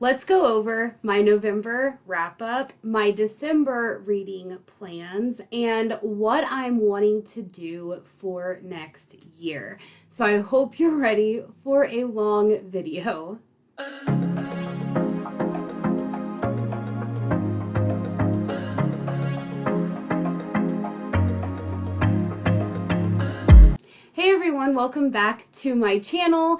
Let's go over my November wrap-up, my December reading plans, and what I'm wanting to do for next year. So I hope you're ready for a long video. Hey everyone, welcome back to my channel.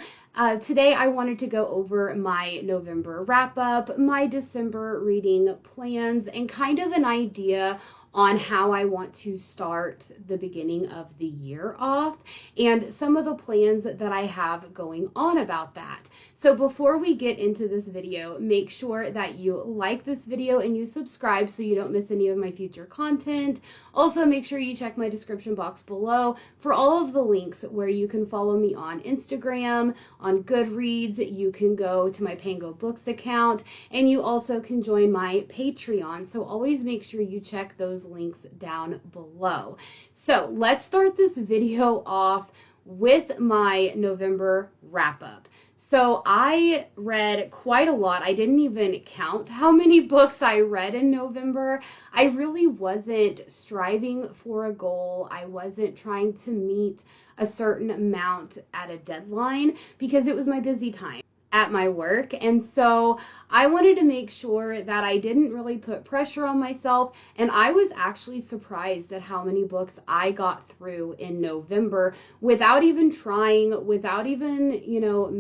Today I wanted to go over my November wrap-up, my December reading plans, and kind of an idea on how I want to start the beginning of the year off, and some of the plans that I have going on about that. So before we get into this video, make sure that you like this video and you subscribe so you don't miss any of my future content. Also, make sure you check my description box below for all of the links where you can follow me on Instagram, on Goodreads. You can go to my Pango Books account, and you also can join my Patreon. So always make sure you check those links down below. So let's start this video off with my November wrap-up. So I read quite a lot. I didn't even count how many books I read in November. I really wasn't striving for a goal. I wasn't trying to meet a certain amount at a deadline because it was my busy time at my work, and so I wanted to make sure that I didn't really put pressure on myself, and I was actually surprised at how many books I got through in November without even trying, without even,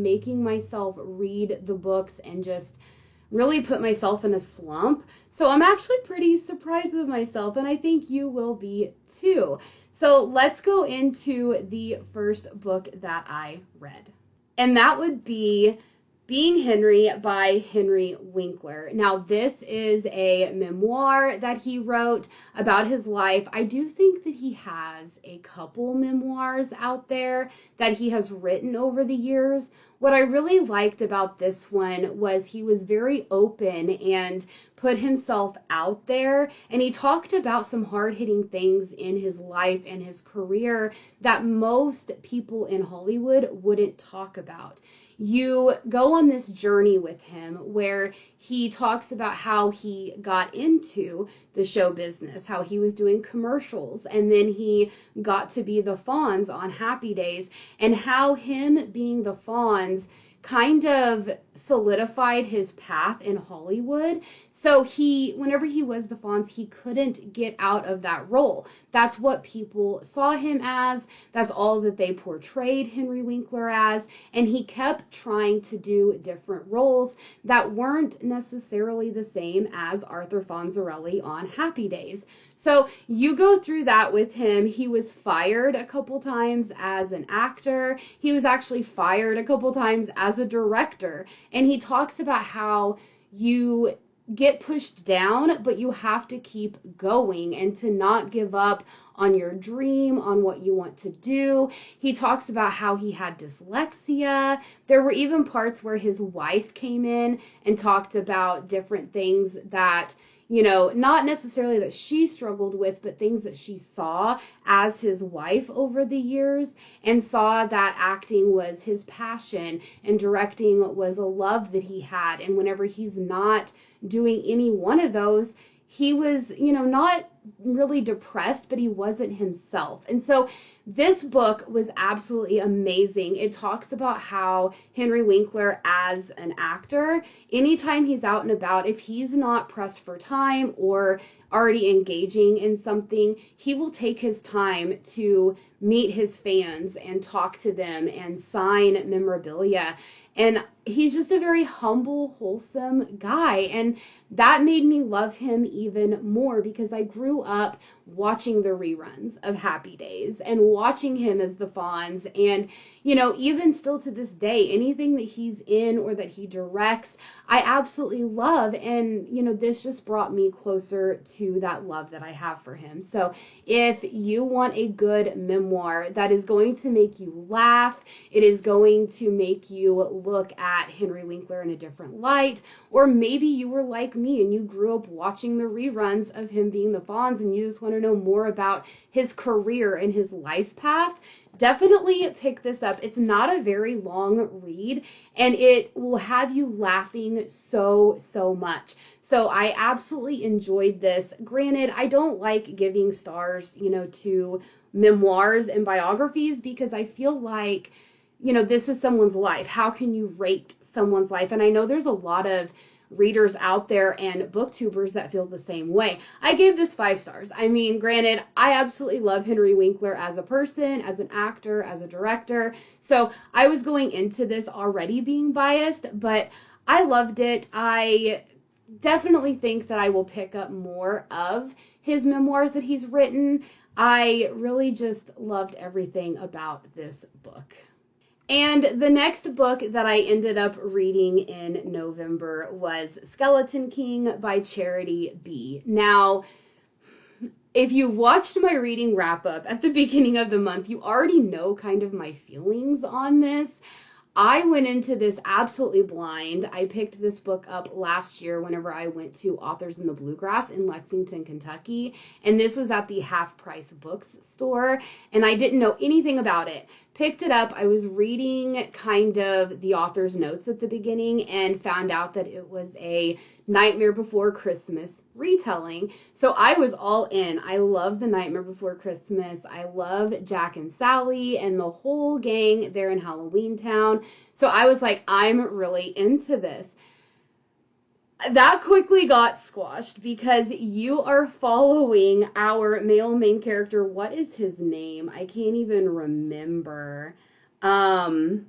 making myself read the books and just really put myself in a slump. So I'm actually pretty surprised with myself, and I think you will be too. So let's go into the first book that I read, and that would be Being Henry by Henry Winkler. Now, this is a memoir that he wrote about his life. I do think that he has a couple memoirs out there that he has written over the years. What I really liked about this one was he was very open and put himself out there, and he talked about some hard-hitting things in his life and his career that most people in Hollywood wouldn't talk about. You go on this journey with him where he talks about how he got into the show business, how he was doing commercials, and then he got to be the Fonz on Happy Days, and how him being the Fonz kind of solidified his path in Hollywood. So whenever he was the Fonz, he couldn't get out of that role. That's what people saw him as. That's all that they portrayed Henry Winkler as. And he kept trying to do different roles that weren't necessarily the same as Arthur Fonzarelli on Happy Days. So you go through that with him. He was fired a couple times as an actor. He was actually fired a couple times as a director. And he talks about how you get pushed down, but you have to keep going and to not give up on your dream, on what you want to do. He talks about how he had dyslexia. There were even parts where his wife came in and talked about different things that, not necessarily that she struggled with, but things that she saw as his wife over the years, and saw that acting was his passion and directing was a love that he had. And whenever he's not doing any one of those, he was, not really depressed, but he wasn't himself. And so this book was absolutely amazing. It talks about how Henry Winkler, as an actor, anytime he's out and about, if he's not pressed for time or already engaging in something, he will take his time to meet his fans and talk to them and sign memorabilia. And he's just a very humble, wholesome guy. And that made me love him even more because I grew up watching the reruns of Happy Days and watching him as the Fonz. And, even still to this day, anything that he's in or that he directs, I absolutely love. And, this just brought me closer to that love that I have for him. So if you want a good memoir that is going to make you laugh, it is going to make you look at Henry Winkler in a different light, or maybe you were like me and you grew up watching the reruns of him being the Fonz and you just want to know more about his career and his life path, definitely pick this up. It's not a very long read, and it will have you laughing so much. So I absolutely enjoyed this. Granted, I don't like giving stars, to memoirs and biographies because I feel like, this is someone's life. How can you rate someone's life? And I know there's a lot of readers out there and booktubers that feel the same way. I gave this 5 stars. I mean, granted, I absolutely love Henry Winkler as a person, as an actor, as a director. So I was going into this already being biased, but I loved it. I definitely think that I will pick up more of his memoirs that he's written. I really just loved everything about this book. And the next book that I ended up reading in November was Skeleton King by Charity B. Now, if you watched my reading wrap up at the beginning of the month, you already know kind of my feelings on this. I went into this absolutely blind. I picked this book up last year whenever I went to Authors in the Bluegrass in Lexington, Kentucky, and this was at the Half Price Books store, and I didn't know anything about it. Picked it up, I was reading kind of the author's notes at the beginning and found out that it was a Nightmare Before Christmas retelling. So I was all in. I love the Nightmare Before Christmas. I love Jack and Sally and the whole gang there in Halloween Town. So I was like, I'm really into this. That quickly got squashed because you are following our male main character. What is his name? I can't even remember. I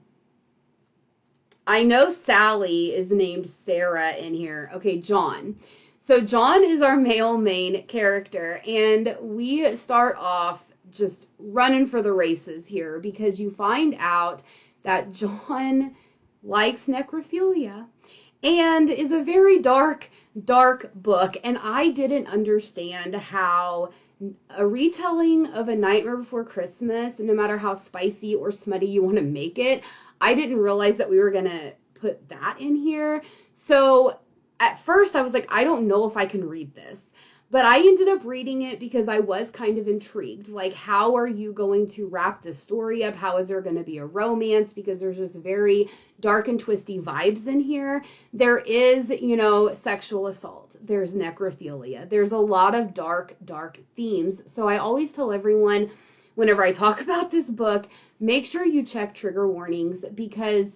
know Sally is named Sarah in here. Okay, John. So John is our male main character, and we start off just running for the races here because you find out that John likes necrophilia and is a very dark book, and I didn't understand how a retelling of A Nightmare Before Christmas, no matter how spicy or smutty you want to make it, I didn't realize that we were going to put that in here. So at first I was like, I don't know if I can read this. But I ended up reading it because I was kind of intrigued. Like, how are you going to wrap this story up? How is there going to be a romance? Because there's just very dark and twisty vibes in here. There is, sexual assault. There's necrophilia. There's a lot of dark themes. So I always tell everyone, whenever I talk about this book, make sure you check trigger warnings, because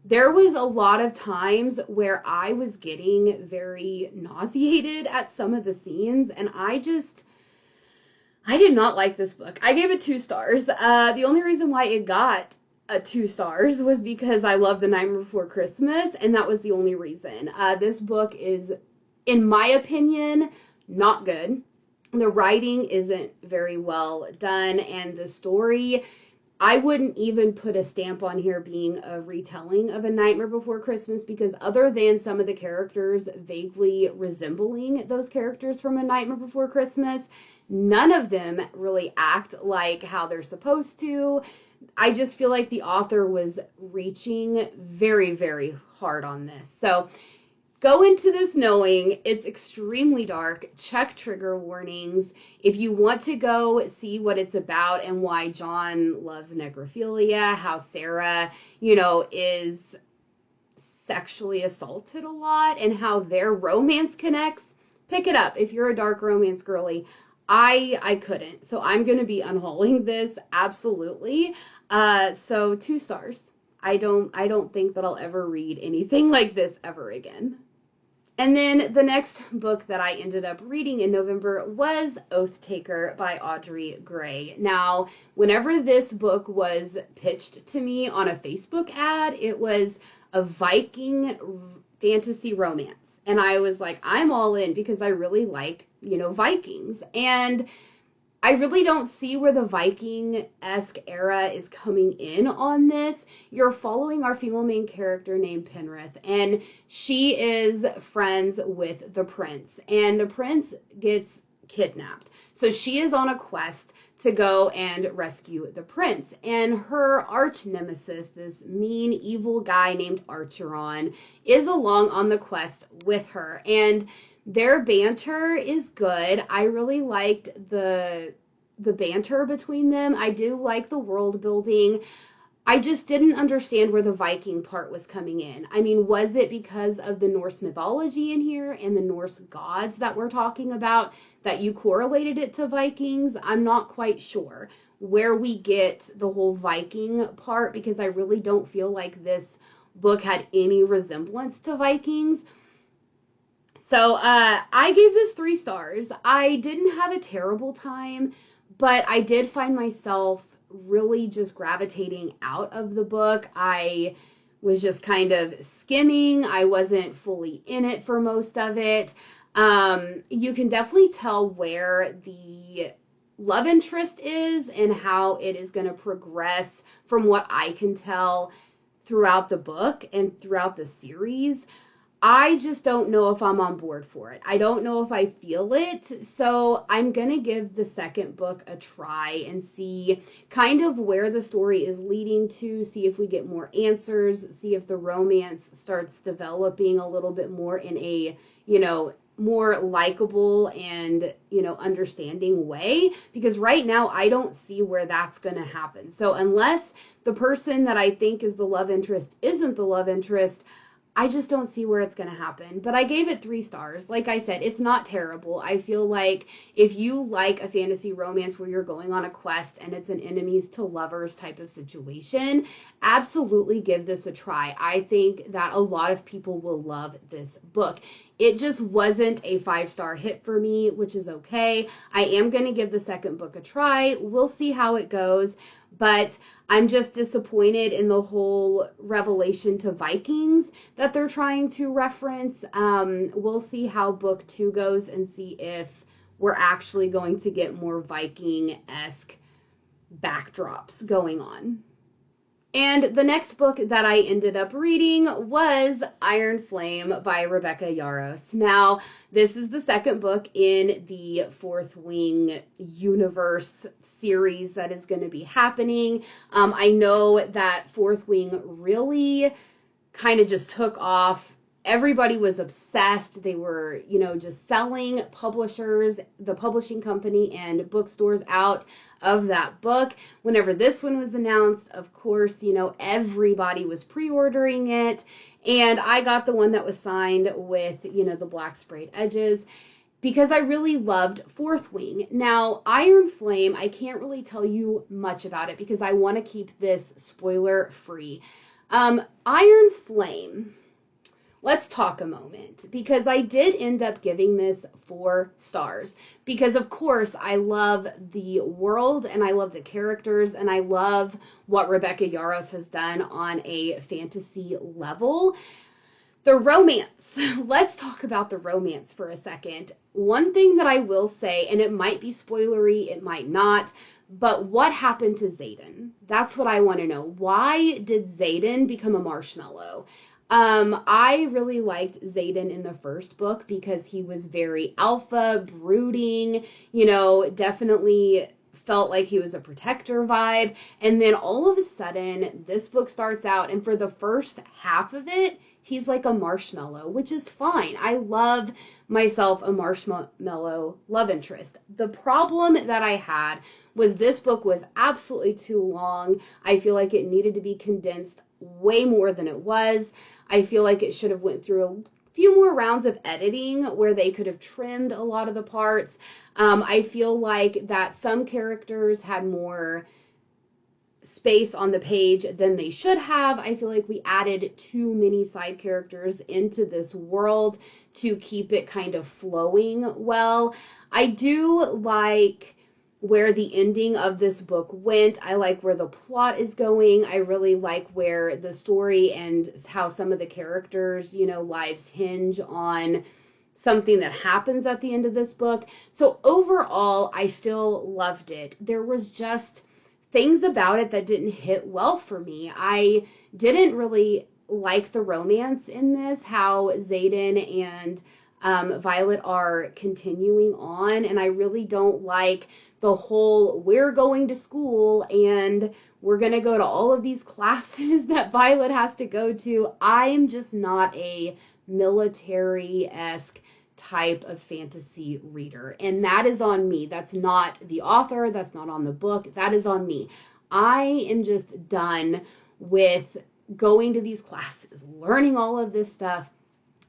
there was a lot of times where I was getting very nauseated at some of the scenes, and I did not like this book. I gave it 2 stars. The only reason why it got 2 stars was because I love The Nightmare Before Christmas, and that was the only reason. This book is, in my opinion, not good. The writing isn't very well done, and the story, I wouldn't even put a stamp on here being a retelling of A Nightmare Before Christmas, because other than some of the characters vaguely resembling those characters from A Nightmare Before Christmas, none of them really act like how they're supposed to. I just feel like the author was reaching very, very hard on this. So go into this knowing it's extremely dark. Check trigger warnings. If you want to go see what it's about and why John loves necrophilia, how Sarah, is sexually assaulted a lot, and how their romance connects, pick it up. If you're a dark romance girly, I couldn't. So I'm going to be unhauling this, absolutely. So 2 stars. I don't think that I'll ever read anything like this ever again. And then the next book that I ended up reading in November was Oath Taker by Audrey Gray. Now, whenever this book was pitched to me on a Facebook ad, it was a Viking fantasy romance. And I was like, I'm all in, because I really like, Vikings. And I really don't see where the Viking-esque era is coming in on this. You're following our female main character named Penrith, and she is friends with the prince, and the prince gets kidnapped. So she is on a quest to go and rescue the prince. And her arch nemesis, this mean, evil guy named Archeron, is along on the quest with her. And their banter is good. I really liked the banter between them. I do like the world building. I just didn't understand where the Viking part was coming in. I mean, was it because of the Norse mythology in here and the Norse gods that we're talking about that you correlated it to Vikings? I'm not quite sure where we get the whole Viking part, because I really don't feel like this book had any resemblance to Vikings. So I gave this 3 stars. I didn't have a terrible time, but I did find myself really just gravitating out of the book. I was just kind of skimming. I wasn't fully in it for most of it. You can definitely tell where the love interest is and how it is going to progress from what I can tell throughout the book and throughout the series. I just don't know if I'm on board for it. I don't know if I feel it. So I'm going to give the second book a try and see kind of where the story is leading to, see if we get more answers, see if the romance starts developing a little bit more in a, more likable and, understanding way. Because right now I don't see where that's going to happen. So unless the person that I think is the love interest isn't the love interest, I just don't see where it's going to happen. But I gave it 3 stars. Like I said, it's not terrible. I feel like if you like a fantasy romance where you're going on a quest and it's an enemies to lovers type of situation, absolutely give this a try. I think that a lot of people will love this book. It just wasn't a 5-star hit for me, which is okay. I am going to give the second book a try. We'll see how it goes. But I'm just disappointed in the whole revelation to Vikings that they're trying to reference. We'll see how book 2 goes and see if we're actually going to get more Viking-esque backdrops going on. And the next book that I ended up reading was Iron Flame by Rebecca Yarros. Now, this is the second book in the Fourth Wing universe series that is going to be happening. I know that Fourth Wing really kind of just took off. Everybody was obsessed. They were, just selling publishers, the publishing company and bookstores out of that book. Whenever this one was announced, of course, everybody was pre-ordering it. And I got the one that was signed with, the black sprayed edges, because I really loved Fourth Wing. Now, Iron Flame, I can't really tell you much about it because I want to keep this spoiler free. Iron Flame, let's talk a moment, because I did end up giving this 4 stars because, of course, I love the world and I love the characters and I love what Rebecca Yarros has done on a fantasy level. The romance. Let's talk about the romance for a second. One thing that I will say, and it might be spoilery, it might not, but what happened to Xaden? That's what I want to know. Why did Xaden become a marshmallow? I really liked Xaden in the first book because he was very alpha, brooding, definitely felt like he was a protector vibe. And then all of a sudden, this book starts out, and for the first half of it, he's like a marshmallow, which is fine. I love myself a marshmallow love interest. The problem that I had was this book was absolutely too long. I feel like it needed to be condensed way more than it was. I feel like it should have went through a few more rounds of editing where they could have trimmed a lot of the parts. I feel like that some characters had more space on the page than they should have. I feel like we added too many side characters into this world to keep it kind of flowing well. I do like where the ending of this book went. I like where the plot is going. I really like where the story and how some of the characters, lives hinge on something that happens at the end of this book. So overall, I still loved it. There was just things about it that didn't hit well for me. I didn't really like the romance in this, how Xaden and Violet are continuing on, and I really don't like the whole we're going to school and we're going to go to all of these classes that Violet has to go to. I'm just not a military-esque type of fantasy reader, and that is on me. That's not the author, that's not on the book, that is on me. I am just done with going to these classes, learning all of this stuff,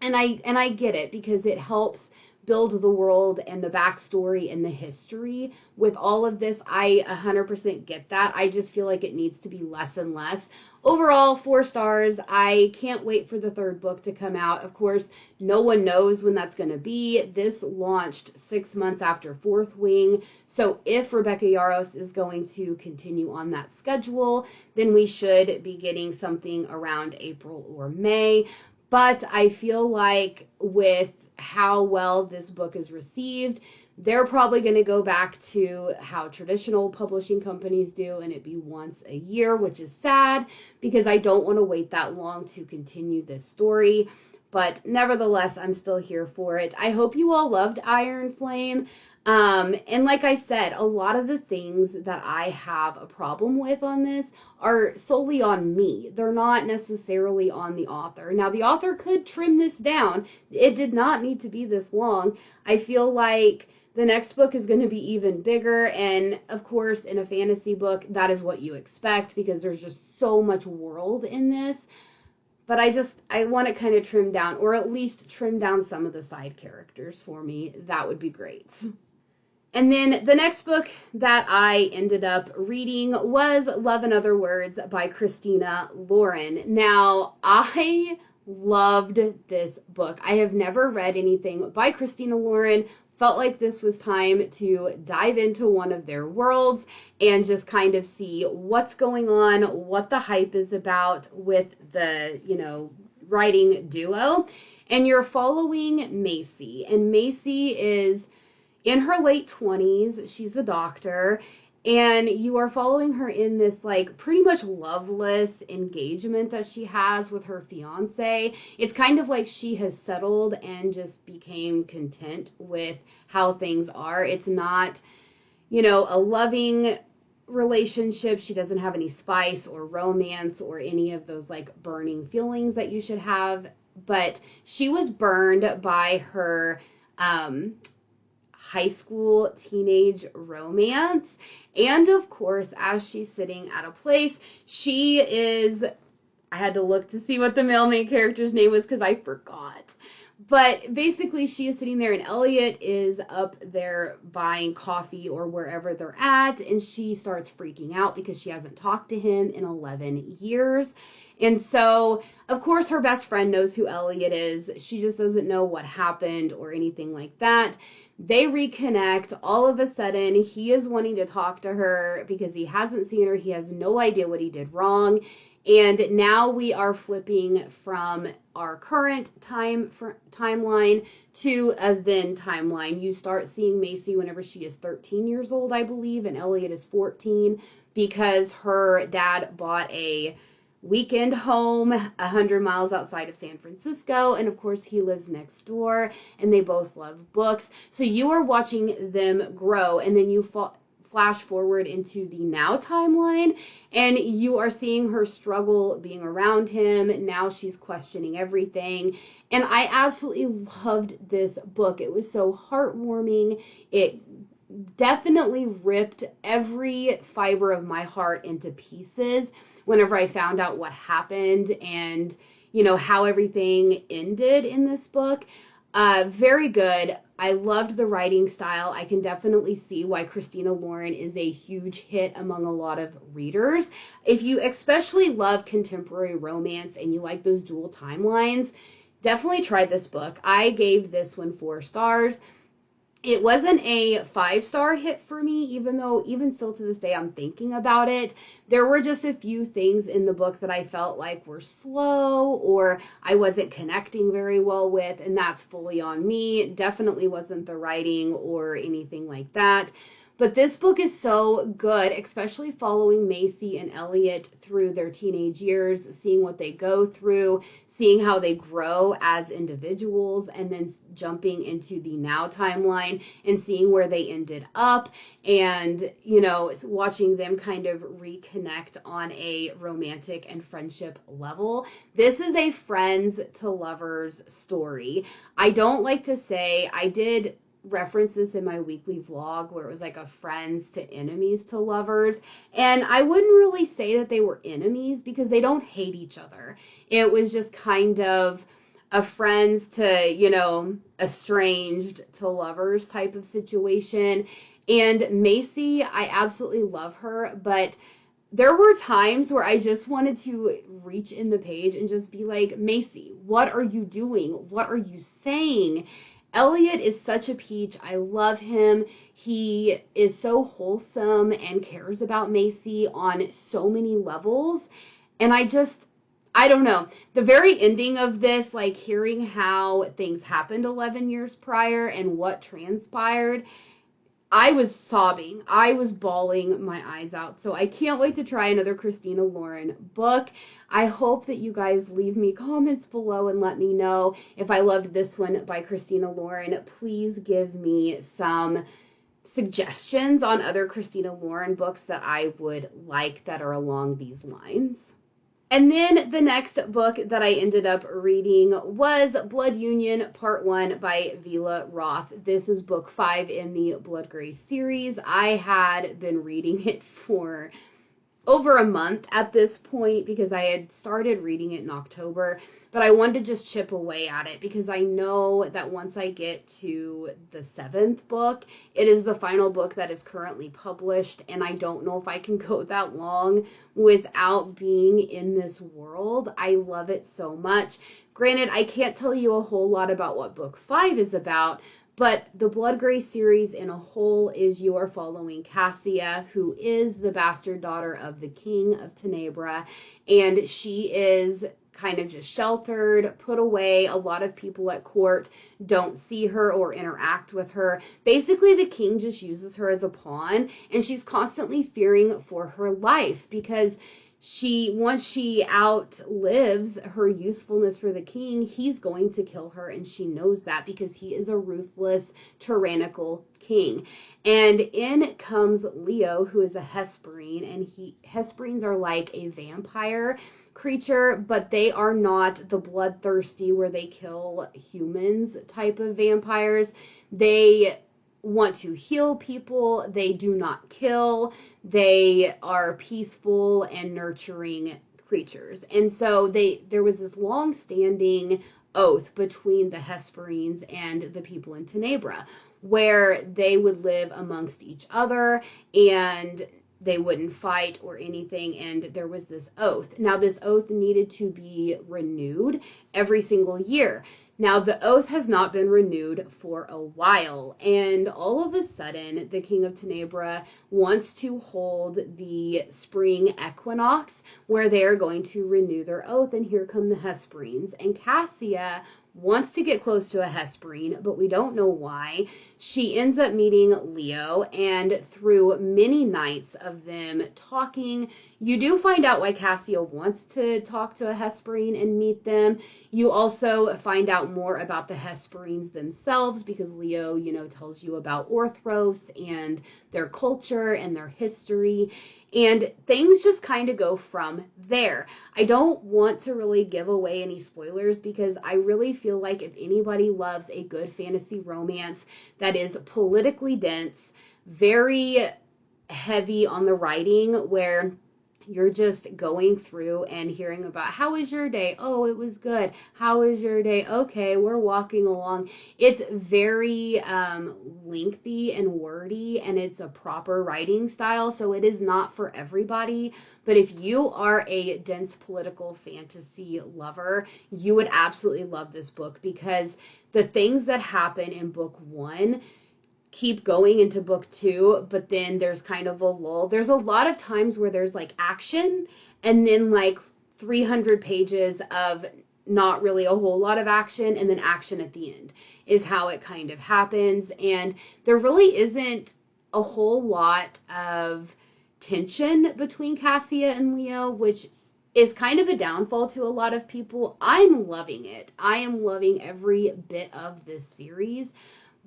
and I get it because it helps build the world and the backstory and the history with all of this. I 100% get that. I just feel like it needs to be less and less. Overall, 4 stars. I can't wait for the 3rd book to come out. Of course, no one knows when that's going to be. This launched 6 months after 4th Wing. So if Rebecca Yarros is going to continue on that schedule, then we should be getting something around April or May. But I feel like with how well this book is received, they're probably going to go back to how traditional publishing companies do, and it be once a year, which is sad because I don't want to wait that long to continue this story. But nevertheless, I'm still here for it. I hope you all loved Iron Flame. And like I said, a lot of the things that I have a problem with on this are solely on me. They're not necessarily on the author. Now, the author could trim this down. It did not need to be this long. I feel like the next book is going to be even bigger. And of course, in a fantasy book, that is what you expect because there's just so much world in this. But I want to kind of trim down, or at least trim down some of the side characters for me. That would be great. And then the next book that I ended up reading was Love and Other Words by Christina Lauren. Now, I loved this book. I have never read anything by Christina Lauren. Felt like this was time to dive into one of their worlds and just kind of see what's going on, what the hype is about with the, writing duo. And you're following Macy. And Macy is in her late 20s. She's a doctor. And you are following her in this, pretty much loveless engagement that she has with her fiance. It's kind of like she has settled and just became content with how things are. It's not, a loving relationship. She doesn't have any spice or romance or any of those, burning feelings that you should have. But she was burned by her high school teenage romance. And of course, as she's sitting at a place, I had to look to see what the male main character's name was because I forgot. But basically, she is sitting there and Elliot is up there buying coffee or wherever they're at. And she starts freaking out because she hasn't talked to him in 11 years. And so, of course, her best friend knows who Elliot is. She just doesn't know what happened or anything like that. They reconnect. All of a sudden, he is wanting to talk to her because he hasn't seen her. He has no idea what he did wrong. And now we are flipping from our current timeline to a then timeline. You start seeing Macy whenever she is 13 years old, I believe, and Elliot is 14 because her dad bought a weekend home 100 miles outside of San Francisco, and of course he lives next door, and they both love books. So you are watching them grow, and then you flash forward into the now timeline, and you are seeing her struggle being around him. Now she's questioning everything, and I absolutely loved this book. It was so heartwarming. It definitely ripped every fiber of my heart into pieces whenever I found out what happened and, how everything ended in this book. Very good. I loved the writing style. I can definitely see why Christina Lauren is a huge hit among a lot of readers. If you especially love contemporary romance and you like those dual timelines, definitely try this book. I gave this one 4 stars. It wasn't a 5-star hit for me, even still to this day, I'm thinking about it. There were just a few things in the book that I felt like were slow or I wasn't connecting very well with, and that's fully on me. It definitely wasn't the writing or anything like that. But this book is so good, especially following Macy and Elliot through their teenage years, seeing what they go through, seeing how they grow as individuals, and then jumping into the now timeline and seeing where they ended up, and, you know, watching them kind of reconnect on a romantic and friendship level. This is a friends to lovers story. I don't like to say, I did reference this in my weekly vlog where it was like a friends to enemies to lovers, and I wouldn't really say that they were enemies because they don't hate each other. It was just kind of a friends to, you know, estranged to lovers type of situation. And Macy, I absolutely love her, but there were times where I just wanted to reach in the page and just be like, Macy, what are you doing? What are you saying? Elliot is such a peach. I love him. He is so wholesome and cares about Macy on so many levels. And I don't know. The very ending of this, like hearing how things happened 11 years prior and what transpired, I was sobbing. I was bawling my eyes out. So I can't wait to try another Christina Lauren book. I hope that you guys leave me comments below and let me know if I loved this one by Christina Lauren. Please give me some suggestions on other Christina Lauren books that I would like that are along these lines. And then the next book that I ended up reading was Blood Union Part 1 by Vila Roth. This is book 5 in the Blood Gray series. I had been reading it for over a month at this point because I had started reading it in October, but I wanted to just chip away at it because I know that once I get to the 7th book, it is the final book that is currently published, and I don't know if I can go that long without being in this world. I love it so much. Granted, I can't tell you a whole lot about what book 5 is about, but the Blood Gray series in a whole is you are following Cassia, who is the bastard daughter of the king of Tenebra, and she is kind of just sheltered, put away. A lot of people at court don't see her or interact with her. Basically, the king just uses her as a pawn, and she's constantly fearing for her life because once she outlives her usefulness for the king, he's going to kill her, and she knows that because he is a ruthless, tyrannical king. And in comes Leo, who is a Hesperine, and Hesperines are like a vampire creature, but they are not the bloodthirsty where they kill humans type of vampires. They want to heal people. They do not kill. They are peaceful and nurturing creatures. And so there was this long-standing oath between the Hesperines and the people in Tenebra where they would live amongst each other and they wouldn't fight or anything, and there was this oath. Now, this oath needed to be renewed every single year. Now, the oath has not been renewed for a while, and all of a sudden, the king of Tenebra wants to hold the spring equinox where they're going to renew their oath, and here come the Hesperines. And Cassia wants to get close to a Hesperine, but we don't know why. She ends up meeting Leo, and through many nights of them talking, you do find out why Cassia wants to talk to a Hesperine and meet them. You also find out more about the Hesperines themselves because Leo, tells you about Orthros and their culture and their history. And things just kind of go from there. I don't want to really give away any spoilers because I really feel like if anybody loves a good fantasy romance that is politically dense, very heavy on the writing, where you're just going through and hearing about how was your day? Oh, it was good. How was your day? Okay, we're walking along. It's very lengthy and wordy, and it's a proper writing style, so it is not for everybody. But if you are a dense political fantasy lover, you would absolutely love this book because the things that happen in book 1 keep going into book 2, but then there's kind of a lull. There's a lot of times where there's like action and then like 300 pages of not really a whole lot of action, and then action at the end is how it kind of happens. And there really isn't a whole lot of tension between Cassia and Leo, which is kind of a downfall to a lot of people. I'm loving it. I am loving every bit of this series.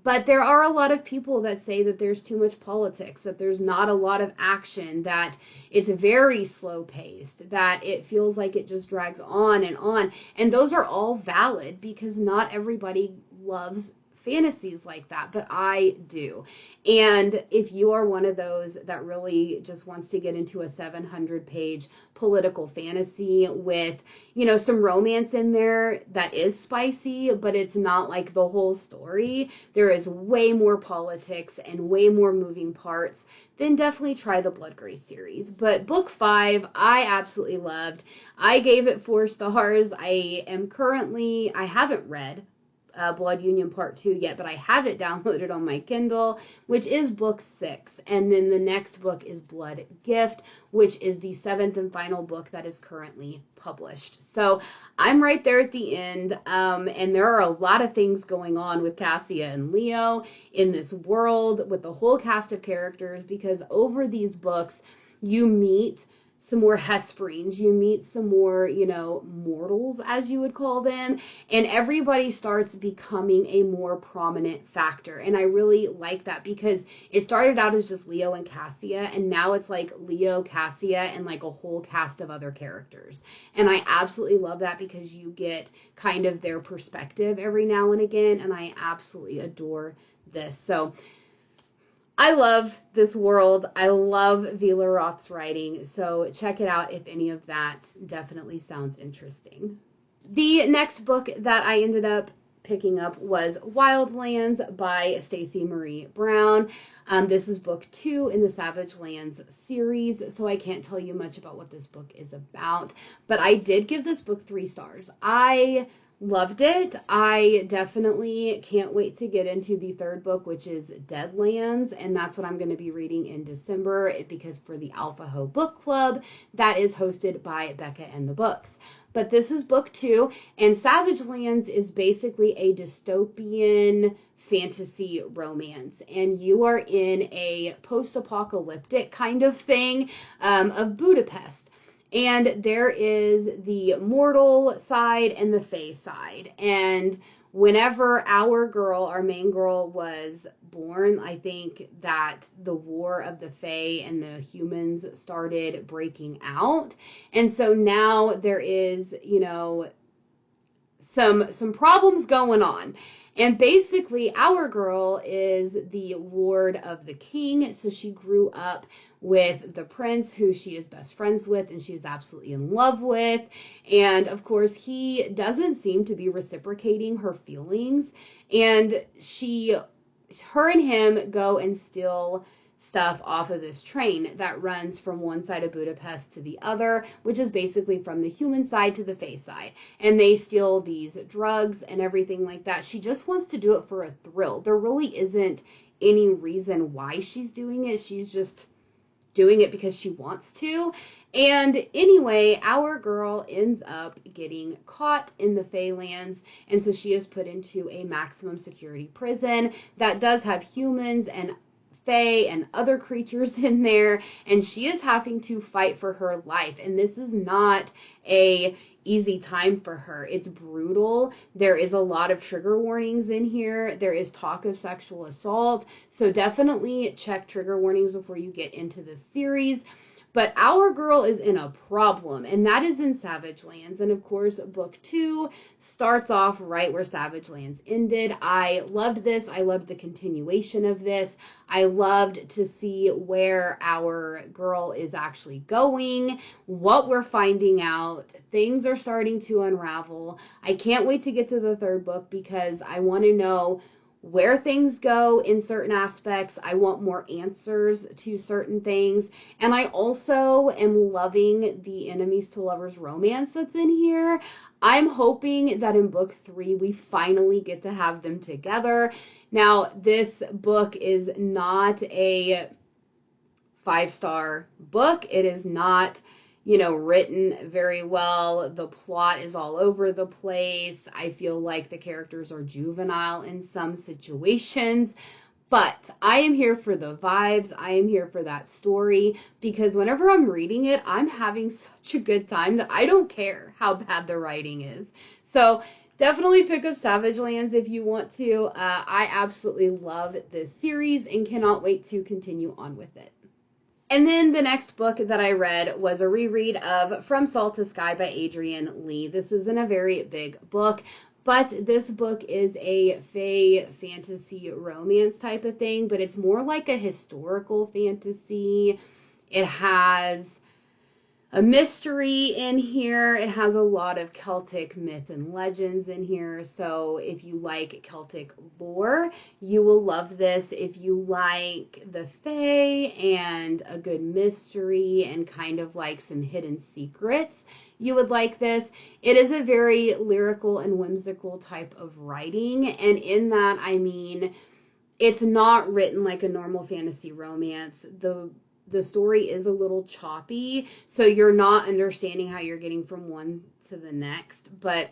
But there are a lot of people that say that there's too much politics, that there's not a lot of action, that it's very slow paced, that it feels like it just drags on and on. And those are all valid because not everybody loves fantasies like that, but I do. And if you are one of those that really just wants to get into a 700-page political fantasy with, some romance in there that is spicy, but it's not like the whole story, there is way more politics and way more moving parts, then definitely try the Bloodgrace series. But book 5, I absolutely loved. I gave it 4 stars. I haven't read Blood Union Part 2 yet, but I have it downloaded on my Kindle, which is book 6. And then the next book is Blood Gift, which is the 7th and final book that is currently published. So I'm right there at the end, and there are a lot of things going on with Cassia and Leo in this world with the whole cast of characters, because over these books you meet some more Hesperines, you meet some more, mortals, as you would call them, and everybody starts becoming a more prominent factor. And I really like that because it started out as just Leo and Cassia, and now it's like Leo, Cassia, and like a whole cast of other characters. And I absolutely love that because you get kind of their perspective every now and again, and I absolutely adore this. So I love this world. I love Vila Roth's writing, so check it out if any of that definitely sounds interesting. The next book that I ended up picking up was Wildlands by Stacey Marie Brown. This is book 2 in the Savage Lands series, so I can't tell you much about what this book is about, but I did give this book 3 stars. I loved it. I definitely can't wait to get into the 3rd book, which is Deadlands, and that's what I'm going to be reading in December, because for the Alpha Ho Book Club that is hosted by Becca and the Books. But this is book 2, and Savage Lands is basically a dystopian fantasy romance, and you are in a post-apocalyptic kind of thing of Budapest. And there is the mortal side and the fae side. And whenever our main girl was born, I think that the war of the fae and the humans started breaking out. And so now there is, some problems going on. And basically, our girl is the ward of the king, so she grew up with the prince, who she is best friends with, and she's absolutely in love with. And, of course, he doesn't seem to be reciprocating her feelings, and her and him go and steal stuff off of this train that runs from one side of Budapest to the other, which is basically from the human side to the fae side. And they steal these drugs and everything like that. She just wants to do it for a thrill. There really isn't any reason why she's doing it. She's just doing it because she wants to. And anyway, our girl ends up getting caught in the Feylands, and so she is put into a maximum security prison that does have humans and fae and other creatures in there, and she is having to fight for her life. And this is not a easy time for her. It's brutal. There is a lot of trigger warnings in here. There is talk of sexual assault, so definitely check trigger warnings before you get into this series. But our girl is in a problem, and that is in Savage Lands. And of course, book 2 starts off right where Savage Lands ended. I loved this. I loved the continuation of this. I loved to see where our girl is actually going, what we're finding out. Things are starting to unravel. I can't wait to get to the 3rd book because I want to know where things go in certain aspects. I want more answers to certain things. And I also am loving the enemies to lovers romance that's in here. I'm hoping that in book 3 we finally get to have them together. Now, this book is not a 5-star book. It is not, written very well. The plot is all over the place. I feel like the characters are juvenile in some situations, But I am here for the vibes. I am here for that story because whenever I'm reading it, I'm having such a good time that I don't care how bad the writing is. So definitely pick up Savage Lands if you want to. I absolutely love this series and cannot wait to continue on with it. And then the next book that I read was a reread of From Salt to Sky by Adrienne Lee. This isn't a very big book, but this book is a fae fantasy romance type of thing, but it's more like a historical fantasy. It has a mystery in here. It has a lot of Celtic myth and legends in here. So if you like Celtic lore, you will love this. If you like the fae and a good mystery and kind of like some hidden secrets, you would like this. It is a very lyrical and whimsical type of writing. And in that, I mean, it's not written like a normal fantasy romance. The story is a little choppy, so you're not understanding how you're getting from one to the next, but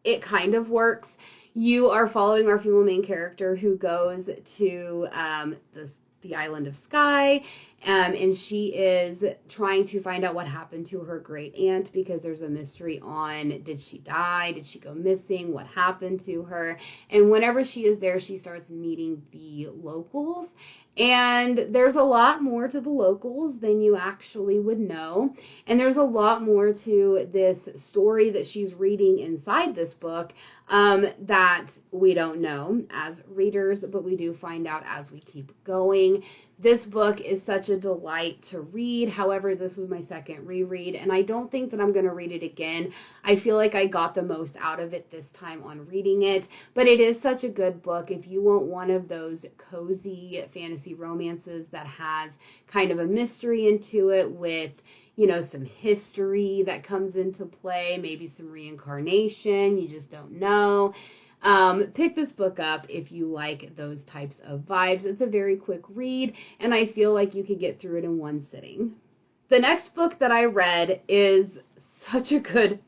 it kind of works. You are following our female main character who goes to the island of Skye, and she is trying to find out what happened to her great aunt because there's a mystery on, did she die? Did she go missing? What happened to her? And whenever she is there, she starts meeting the locals. And there's a lot more to the locals than you actually would know. And there's a lot more to this story that she's reading inside this book that we don't know as readers, but we do find out as we keep going. This book is such a delight to read. However, this was my second reread, and I don't think that I'm going to read it again. I feel like I got the most out of it this time on reading it, but it is such a good book. If you want one of those cozy fantasy romances that has kind of a mystery into it with, you know, some history that comes into play, maybe some reincarnation, you just don't know. Pick this book up if you like those types of vibes. It's a very quick read, and I feel like you could get through it in one sitting. The next book that I read is such a good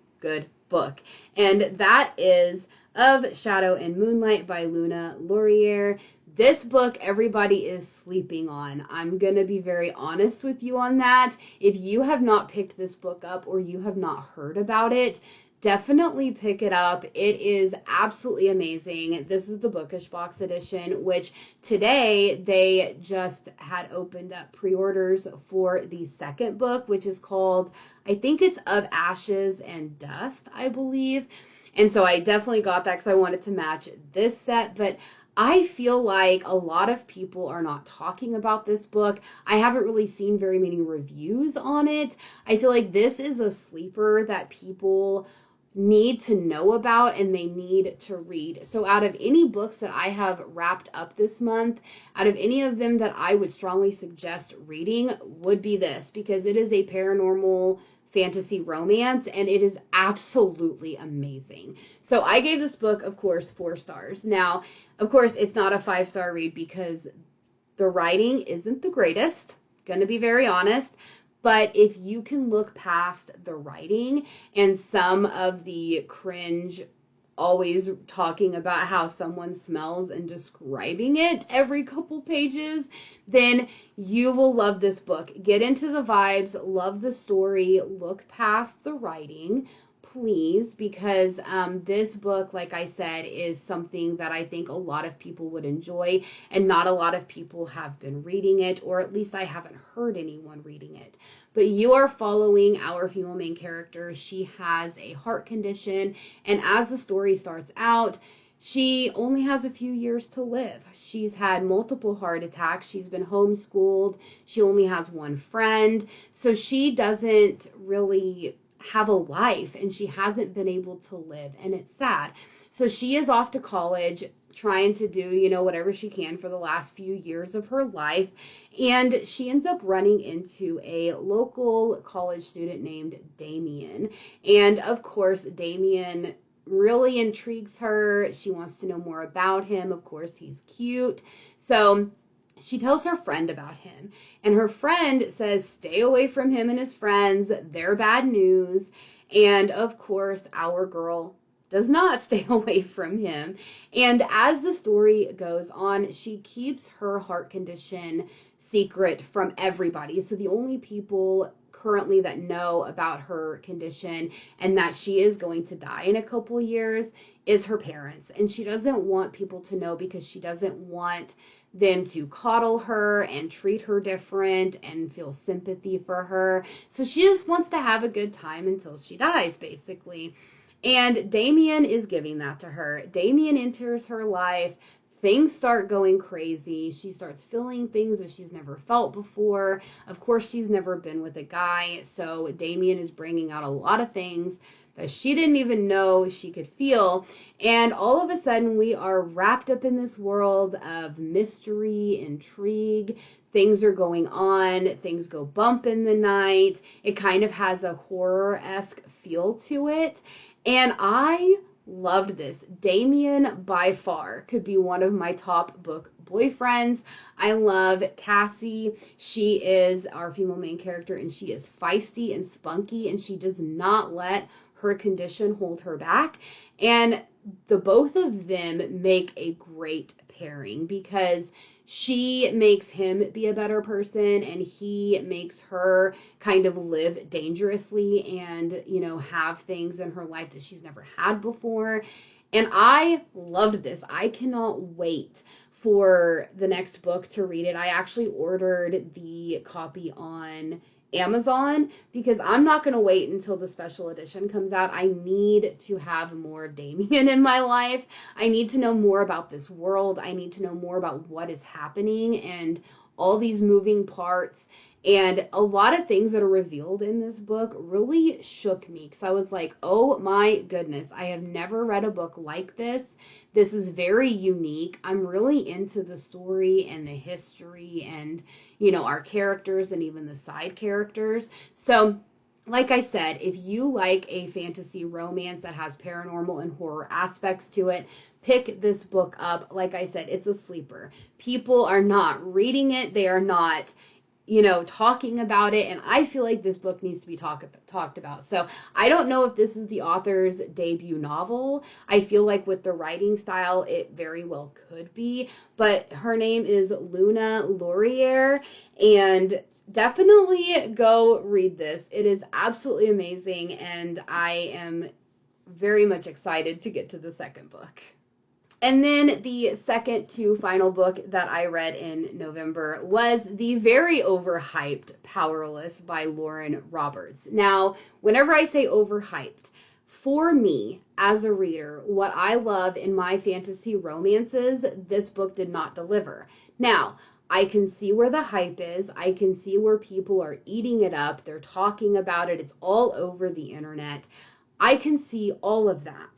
book, and that is Of Shadow and Moonlight by Luna Laurier. This book everybody is sleeping on. I'm going to be very honest with you on that. If you have not picked this book up or you have not heard about it, definitely pick it up. It is absolutely amazing. This is the Bookish Box edition, which today they just had opened up pre-orders for the second book, which is called, I think it's Of Ashes and Dust, I believe. And so I definitely got that because I wanted to match this set, but I feel like a lot of people are not talking about this book. I haven't really seen very many reviews on it. I feel like this is a sleeper that people need to know about and they need to read. So out of any books that I have wrapped up this month, out of any of them that I would strongly suggest reading would be this, because it is a paranormal fantasy romance and it is absolutely amazing. So I gave this book, of course, 4 stars. Now, of course, it's not a 5-star read because the writing isn't the greatest, gonna be very honest. But if you can look past the writing and some of the cringe, always talking about how someone smells and describing it every couple pages, then you will love this book. Get into the vibes, love the story, look past the writing, please, because this book, like I said, is something that I think a lot of people would enjoy, and not a lot of people have been reading it, or at least I haven't heard anyone reading it. But you are following our female main character. She has a heart condition, and as the story starts out, she only has a few years to live. She's had multiple heart attacks. She's been homeschooled. She only has one friend. So she doesn't really have a life, and she hasn't been able to live, and it's sad. So she is off to college trying to do, you know, whatever she can for the last few years of her life, and she ends up running into a local college student named Damien. And of course, Damien really intrigues her. She wants to know more about him. Of course, he's cute. So she tells her friend about him, and her friend says, stay away from him and his friends. They're bad news. And of course, our girl does not stay away from him. And as the story goes on, she keeps her heart condition secret from everybody. So the only people currently that know about her condition and that she is going to die in a couple years is her parents. And she doesn't want people to know because she doesn't want them to coddle her and treat her different and feel sympathy for her. So she just wants to have a good time until she dies, basically. And Damien is giving that to her. Damien enters her life. Things start going crazy. She starts feeling things that she's never felt before. Of course, she's never been with a guy, so Damien is bringing out a lot of things that she didn't even know she could feel. And all of a sudden, we are wrapped up in this world of mystery, intrigue. Things are going on. Things go bump in the night. It kind of has a horror-esque feel to it. And I loved this. Damien, by far, could be one of my top book boyfriends. I love Cassie. She is our female main character, and she is feisty and spunky, and she does not let her condition hold her back. And the both of them make a great pairing because she makes him be a better person and he makes her kind of live dangerously and, you know, have things in her life that she's never had before. And I loved this. I cannot wait for the next book to read it. I actually ordered the copy on Amazon because I'm not going to wait until the special edition comes out. I need to have more of Damien in my life. I need to know more about this world. I need to know more about what is happening and all these moving parts. And a lot of things that are revealed in this book really shook me because I was like, oh my goodness, I have never read a book like this. This is very unique. I'm really into the story and the history and, you know, our characters and even the side characters. So, like I said, if you like a fantasy romance that has paranormal and horror aspects to it, pick this book up. Like I said, it's a sleeper. People are not reading it. They are not, you know, talking about it, and I feel like this book needs to be talked about. So I don't know if this is the author's debut novel. I feel like with the writing style, it very well could be, but her name is Luna Laurier, and definitely go read this. It is absolutely amazing, and I am very much excited to get to the second book. And then the second to final book that I read in November was the very overhyped Powerless by Lauren Roberts. Now, whenever I say overhyped, for me as a reader, what I love in my fantasy romances, this book did not deliver. Now, I can see where the hype is. I can see where people are eating it up. They're talking about it. It's all over the internet. I can see all of that.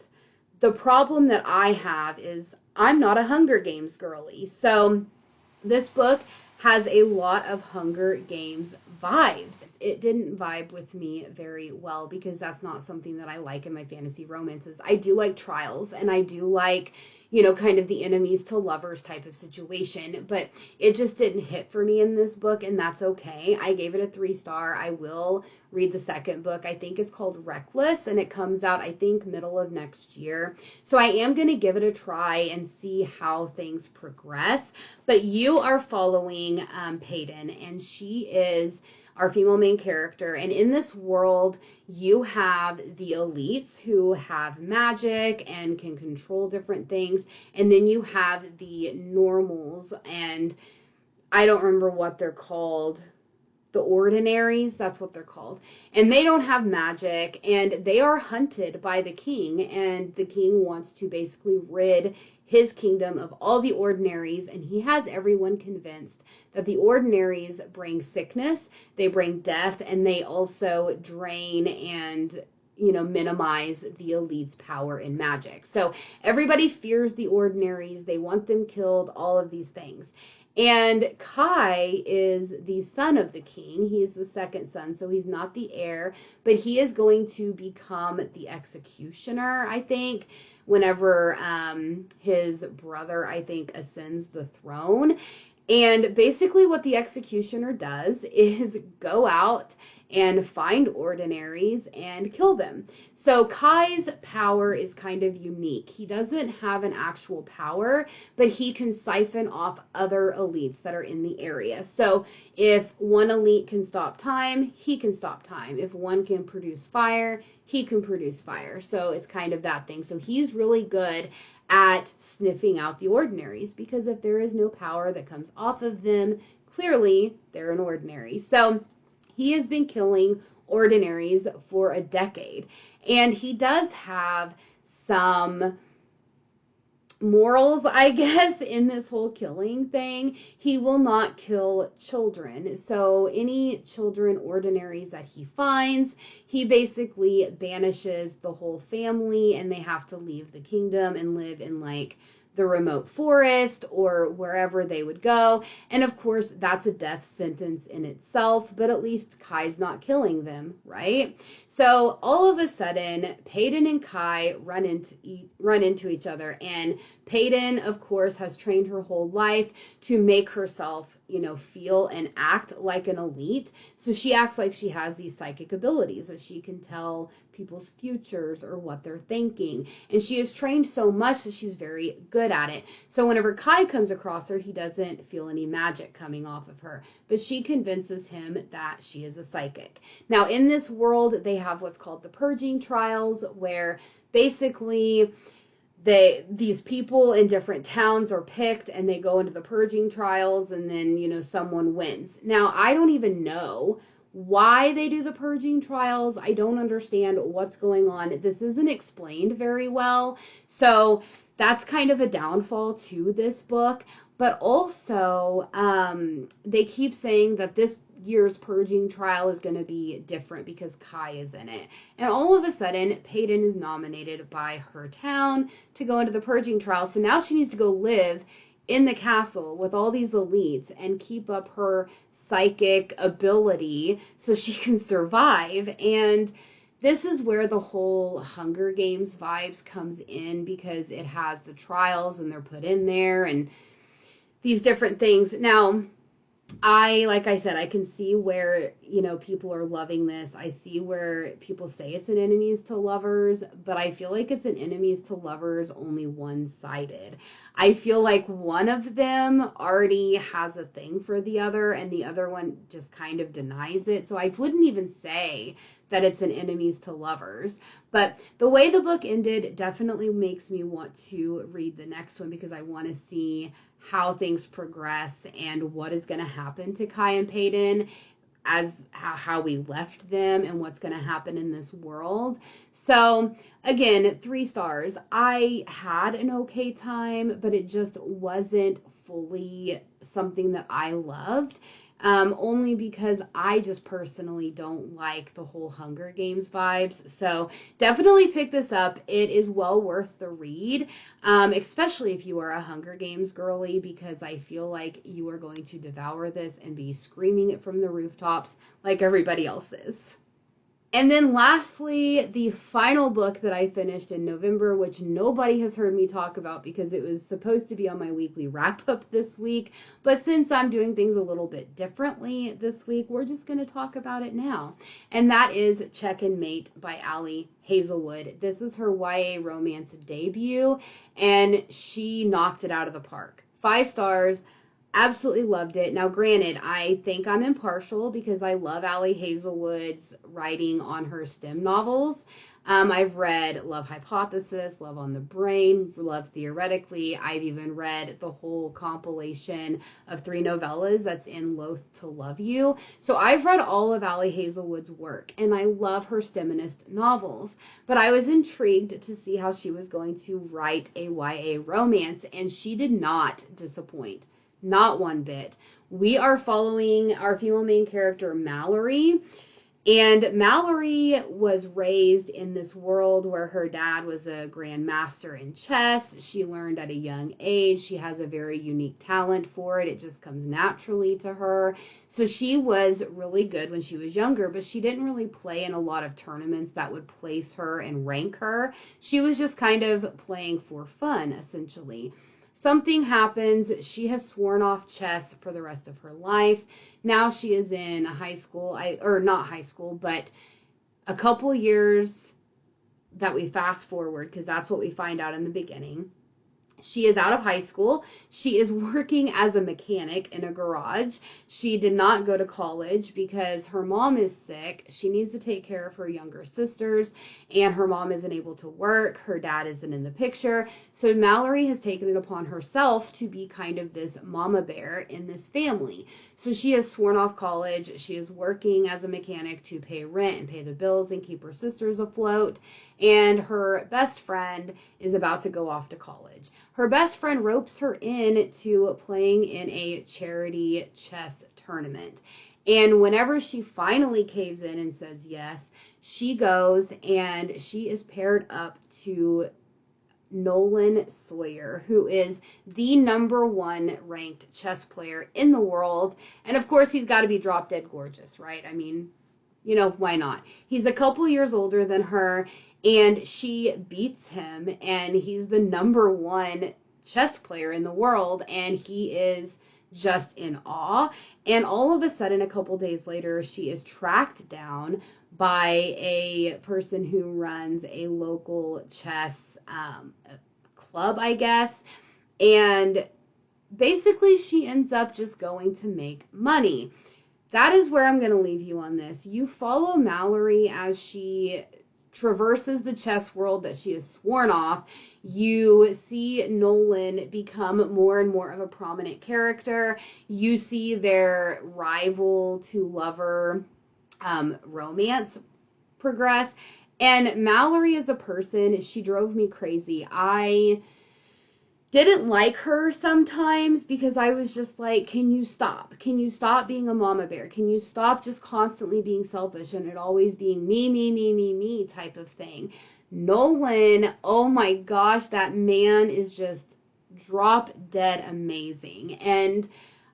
The problem that I have is I'm not a Hunger Games girly. So this book has a lot of Hunger Games vibes. It didn't vibe with me very well because that's not something that I like in my fantasy romances. I do like trials and I do like, you know, kind of the enemies to lovers type of situation, but it just didn't hit for me in this book, and that's okay. I gave it a 3-star. I will read the second book. I think it's called Reckless, and it comes out, I think, middle of next year. So I am going to give it a try and see how things progress. But you are following Peyton, and she is our female main character, and in this world you have the elites who have magic and can control different things, and then you have the normals, and I don't remember what they're called. The ordinaries, that's what they're called. And they don't have magic, and they are hunted by the king, and the king wants to basically rid his kingdom of all the ordinaries, and he has everyone convinced that the ordinaries bring sickness, they bring death, and they also drain and, you know, minimize the elite's power in magic. So everybody fears the ordinaries, they want them killed, all of these things. And Kai is the son of the king. He is the second son, so he's not the heir, but he is going to become the executioner, I think, whenever his brother, I think, ascends the throne. And basically what the executioner does is go out and find ordinaries and kill them. So Kai's power is kind of unique. He doesn't have an actual power, but he can siphon off other elites that are in the area. So if one elite can stop time, he can stop time. If one can produce fire, he can produce fire. So it's kind of that thing. So he's really good at sniffing out the ordinaries, because if there is no power that comes off of them, clearly they're an ordinary. So he has been killing ordinaries for a decade, and he does have some morals, I guess, in this whole killing thing. He will not kill children. So any children, ordinaries that he finds, he basically banishes the whole family, and they have to leave the kingdom and live in like the remote forest or wherever they would go. And of course, that's a death sentence in itself, but at least Kai's not killing them, right? So all of a sudden, Peyton and Kai run into each other, and Peyton, of course, has trained her whole life to make herself, feel and act like an elite. So she acts like she has these psychic abilities, that she can tell people's futures or what they're thinking. And she is trained so much that she's very good at it. So whenever Kai comes across her, he doesn't feel any magic coming off of her, but she convinces him that she is a psychic. Now, in this world, they have what's called the purging trials, where basically these people in different towns are picked, and they go into the purging trials, and then, someone wins. Now, I don't even know why they do the purging trials. I don't understand what's going on. This isn't explained very well. So that's kind of a downfall to this book. But also, they keep saying that this year's purging trial is going to be different because Kai is in it. And all of a sudden, Peyton is nominated by her town to go into the purging trial. So now she needs to go live in the castle with all these elites and keep up her psychic ability so she can survive. And this is where the whole Hunger Games vibes comes in, because it has the trials and they're put in there and these different things. Now, like I said, I can see where, people are loving this. I see where people say it's an enemies to lovers, but I feel like it's an enemies to lovers only one-sided. I feel like one of them already has a thing for the other, and the other one just kind of denies it. So I wouldn't even say that it's an enemies to lovers. But the way the book ended definitely makes me want to read the next one, because I want to see how things progress and what is going to happen to Kai and Peyton, as how we left them and what's going to happen in this world. So again, 3 stars. I had an okay time, but it just wasn't fully something that I loved. Only because I just personally don't like the whole Hunger Games vibes. So definitely pick this up. It is well worth the read, especially if you are a Hunger Games girly, because I feel like you are going to devour this and be screaming it from the rooftops like everybody else is. And then lastly, the final book that I finished in November, which nobody has heard me talk about because it was supposed to be on my weekly wrap-up this week. But since I'm doing things a little bit differently this week, we're just going to talk about it now. And that is Check and Mate by Ali Hazelwood. This is her YA romance debut, and she knocked it out of the park. 5 stars. Absolutely loved it. Now, granted, I think I'm impartial because I love Ali Hazelwood's writing on her STEM novels. I've read Love Hypothesis, Love on the Brain, Love Theoretically. I've even read the whole compilation of 3 novellas that's in Loath to Love You. So I've read all of Ali Hazelwood's work, and I love her STEMinist novels. But I was intrigued to see how she was going to write a YA romance, and she did not disappoint. Not one bit. We are following our female main character, Mallory. And Mallory was raised in this world where her dad was a grandmaster in chess. She learned at a young age. She has a very unique talent for it. It just comes naturally to her. So she was really good when she was younger, but she didn't really play in a lot of tournaments that would place her and rank her. She was just kind of playing for fun, essentially. something happens. She has sworn off chess for the rest of her life. Now she is in high school, or not high school, but a couple years that we fast forward, because that's what we find out in the beginning. She is out of high school. She is working as a mechanic in a garage. She did not go to college because her mom is sick. She needs to take care of her younger sisters, and her mom isn't able to work. Her dad isn't in the picture. So Mallory has taken it upon herself to be kind of this mama bear in this family. So she has sworn off college. She is working as a mechanic to pay rent and pay the bills and keep her sisters afloat. And her best friend is about to go off to college. Her best friend ropes her in to playing in a charity chess tournament. And whenever she finally caves in and says yes, she goes and she is paired up to Nolan Sawyer, who is the #1 ranked chess player in the world. And of course, he's got to be drop dead gorgeous, right? I mean, you know, why not? He's a couple years older than her, and she beats him, and he's the #1 chess player in the world, and he is just in awe. And all of a sudden, a couple days later, she is tracked down by a person who runs a local chess club, I guess, and basically she ends up just going to make money. That is where I'm going to leave you on this. You follow Mallory as she traverses the chess world that she has sworn off. You see Nolan become more and more of a prominent character. You see their rival to lover romance progress. And Mallory is a person, she drove me crazy. I didn't like her sometimes because I was just like, can you stop? Can you stop being a mama bear? Can you stop just constantly being selfish and it always being me, me, me, me, me type of thing? Nolan, oh my gosh, that man is just drop dead amazing. And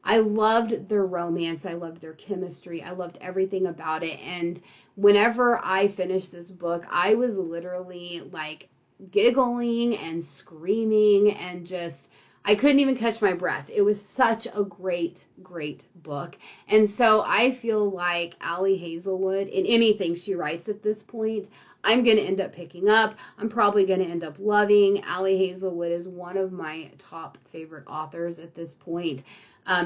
I loved their romance. I loved their chemistry. I loved everything about it. And whenever I finished this book, I was literally like giggling and screaming and just, I couldn't even catch my breath. It was such a great, great book. And so I feel like Ali Hazelwood, in anything she writes at this point, I'm going to end up picking up. I'm probably going to end up loving. Ali Hazelwood is one of my top favorite authors at this point.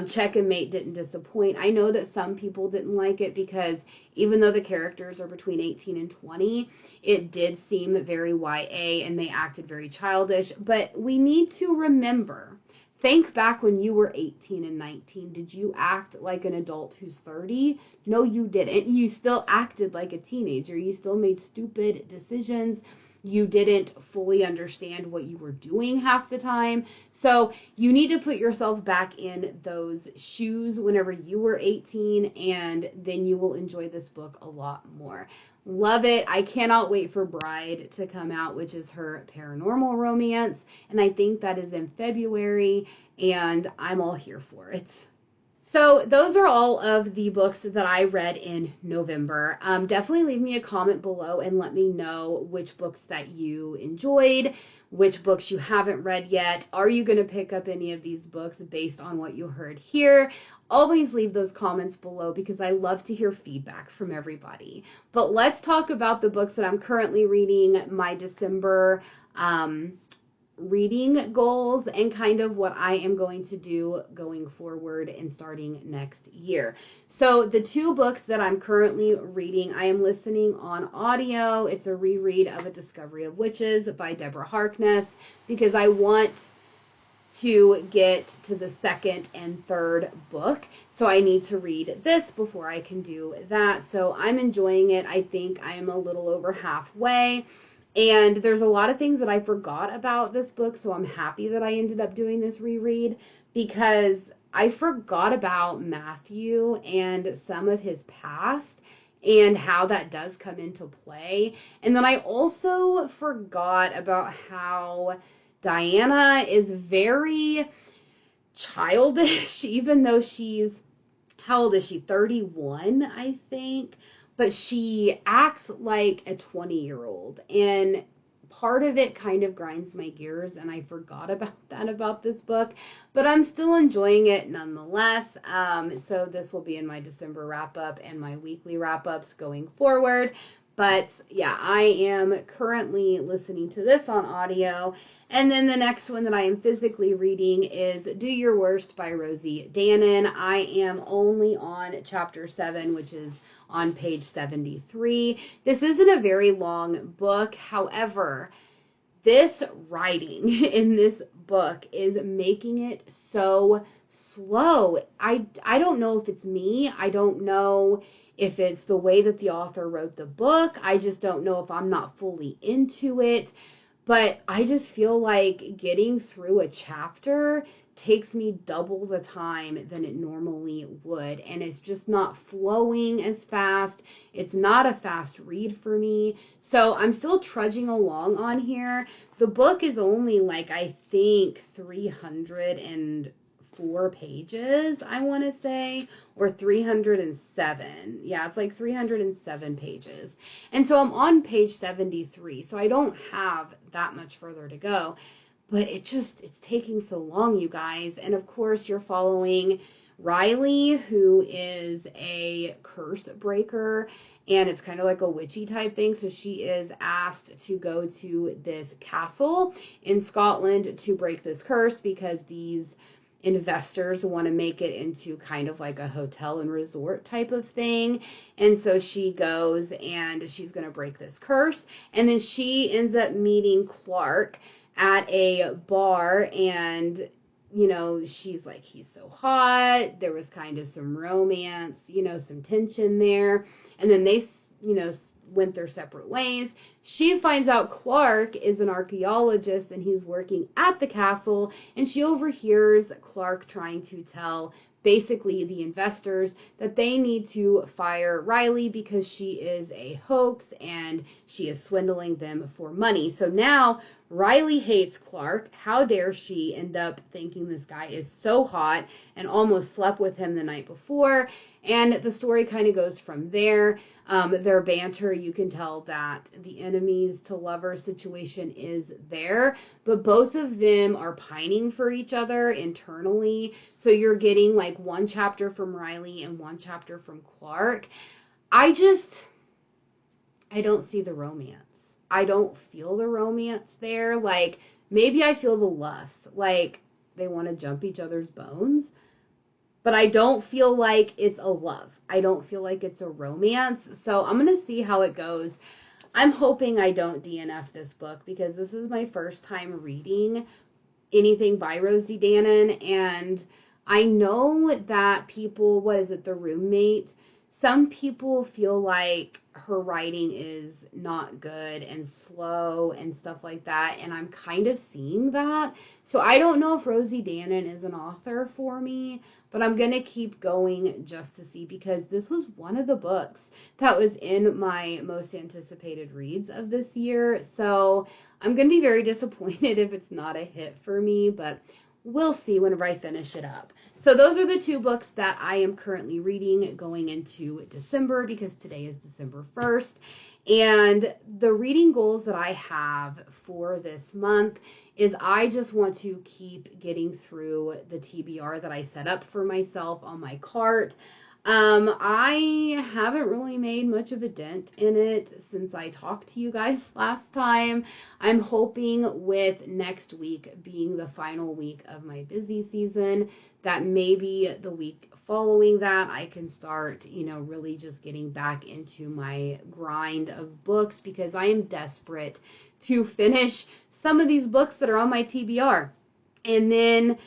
Check and Mate didn't disappoint. I know that some people didn't like it because even though the characters are between 18 and 20, it did seem very YA and they acted very childish. But we need to remember, think back when you were 18 and 19. Did you act like an adult who's 30? No, you didn't. You still acted like a teenager. You still made stupid decisions. You didn't fully understand what you were doing half the time. So you need to put yourself back in those shoes whenever you were 18, and then you will enjoy this book a lot more. Love it. I cannot wait for Bride to come out, which is her paranormal romance. And I think that is in February, and I'm all here for it. So those are all of the books that I read in November. Definitely leave me a comment below and let me know which books that you enjoyed, which books you haven't read yet. Are you going to pick up any of these books based on what you heard here? Always leave those comments below because I love to hear feedback from everybody. But let's talk about the books that I'm currently reading, my December reading goals, and kind of what I am going to do going forward and starting next year. So the two books that I'm currently reading, I am listening on audio. It's a reread of A Discovery of Witches by Deborah Harkness because I want to get to the second and third book. So I need to read this before I can do that. So I'm enjoying it. I think I am a little over halfway. And there's a lot of things that I forgot about this book, so I'm happy that I ended up doing this reread because I forgot about Matthew and some of his past and how that does come into play. And then I also forgot about how Diana is very childish, even though she's, how old is she? 31, I think. But she acts like a 20-year-old, and part of it kind of grinds my gears, and I forgot about that about this book, but I'm still enjoying it nonetheless. So this will be in my December wrap-up and my weekly wrap-ups going forward. But yeah, I am currently listening to this on audio. And then the next one that I am physically reading is Do Your Worst by Rosie Danan. I am only on chapter 7, which is on page 73. This isn't a very long book. However, this writing in this book is making it so slow. I don't know if it's me. I don't know if it's the way that the author wrote the book. I just don't know if I'm not fully into it. But I just feel like getting through a chapter takes me double the time than it normally would. And it's just not flowing as fast. It's not a fast read for me. So I'm still trudging along on here. The book is only like, I think, 304 pages, I want to say, or 307. Yeah, it's like 307 pages. And so I'm on page 73, so I don't have that much further to go. But it's taking so long, you guys. And of course, you're following Riley, who is a curse breaker, and it's kind of like a witchy type thing. So she is asked to go to this castle in Scotland to break this curse because these investors want to make it into kind of like a hotel and resort type of thing. And so she goes and she's going to break this curse. And then she ends up meeting Clark at a bar, and she's like, he's so hot. There was kind of some romance, some tension there. And then they, went their separate ways. She finds out Clark is an archaeologist and he's working at the castle, and she overhears Clark trying to tell basically the investors that they need to fire Riley because she is a hoax and she is swindling them for money. So now Riley hates Clark. How dare she end up thinking this guy is so hot and almost slept with him the night before. And the story kind of goes from there. Their banter, you can tell that the enemies to lovers situation is there, but both of them are pining for each other internally. So you're getting like one chapter from Riley and one chapter from Clark. I don't see the romance. I don't feel the romance there. Like, maybe I feel the lust, like they want to jump each other's bones, but I don't feel like it's a love. I don't feel like it's a romance. So I'm going to see how it goes. I'm hoping I don't DNF this book because this is my first time reading anything by Rosie Danan. And I know that people, the roommate? Some people feel like her writing is not good and slow and stuff like that, and I'm kind of seeing that. So I don't know if Rosie Danan is an author for me, but I'm going to keep going just to see, because this was one of the books that was in my most anticipated reads of this year. So I'm going to be very disappointed if it's not a hit for me, but we'll see whenever I finish it up. So those are the two books that I am currently reading going into December, because today is December 1st. And the reading goals that I have for this month is I just want to keep getting through the TBR that I set up for myself on my cart. I haven't really made much of a dent in it since I talked to you guys last time. I'm hoping with next week being the final week of my busy season, that maybe the week following that I can start, really just getting back into my grind of books, because I am desperate to finish some of these books that are on my TBR. And then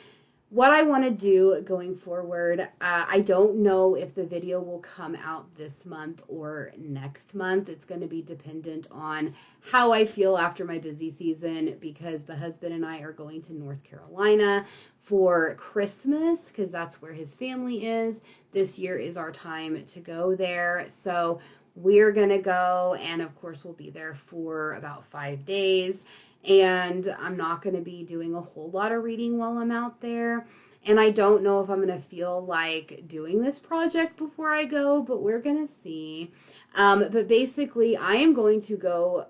what I want to do going forward, I don't know if the video will come out this month or next month. It's going to be dependent on how I feel after my busy season, because the husband and I are going to North Carolina for Christmas, because that's where his family is. This year is our time to go there. So we're going to go, and of course we'll be there for about 5 days. And I'm not going to be doing a whole lot of reading while I'm out there. And I don't know if I'm going to feel like doing this project before I go, but we're going to see. But basically, I am going to go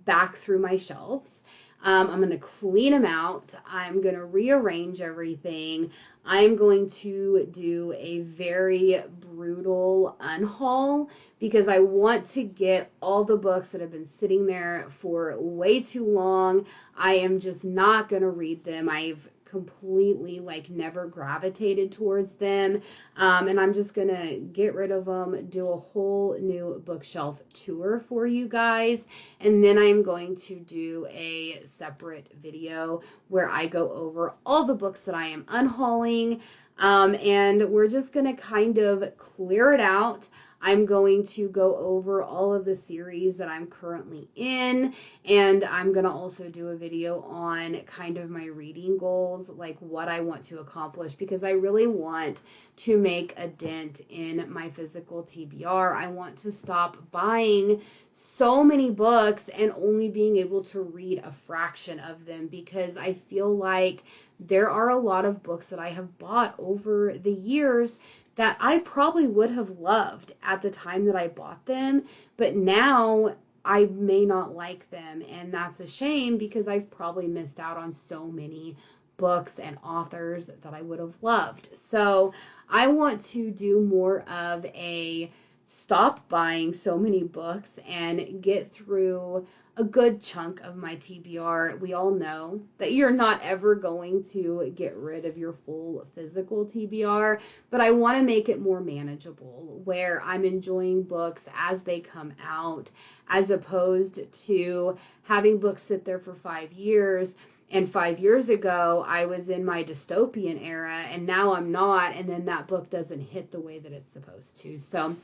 back through my shelves. I'm going to clean them out. I'm going to rearrange everything. I'm going to do a very brutal unhaul because I want to get all the books that have been sitting there for way too long. I am just not going to read them. I've completely never gravitated towards them, and I'm just gonna get rid of them, do a whole new bookshelf tour for you guys, and then I'm going to do a separate video where I go over all the books that I am unhauling, and we're just gonna kind of clear it out. I'm going to go over all of the series that I'm currently in, and I'm going to also do a video on kind of my reading goals, like what I want to accomplish, because I really want to make a dent in my physical TBR. I want to stop buying so many books and only being able to read a fraction of them, because I feel like there are a lot of books that I have bought over the years that I probably would have loved at the time that I bought them, but now I may not like them, and that's a shame because I've probably missed out on so many books and authors that I would have loved. So I want to do more of a stop buying so many books and get through a good chunk of my TBR. We all know that you're not ever going to get rid of your full physical TBR, but I want to make it more manageable where I'm enjoying books as they come out, as opposed to having books sit there for 5 years. And 5 years ago, I was in my dystopian era, and now I'm not, and then that book doesn't hit the way that it's supposed to. So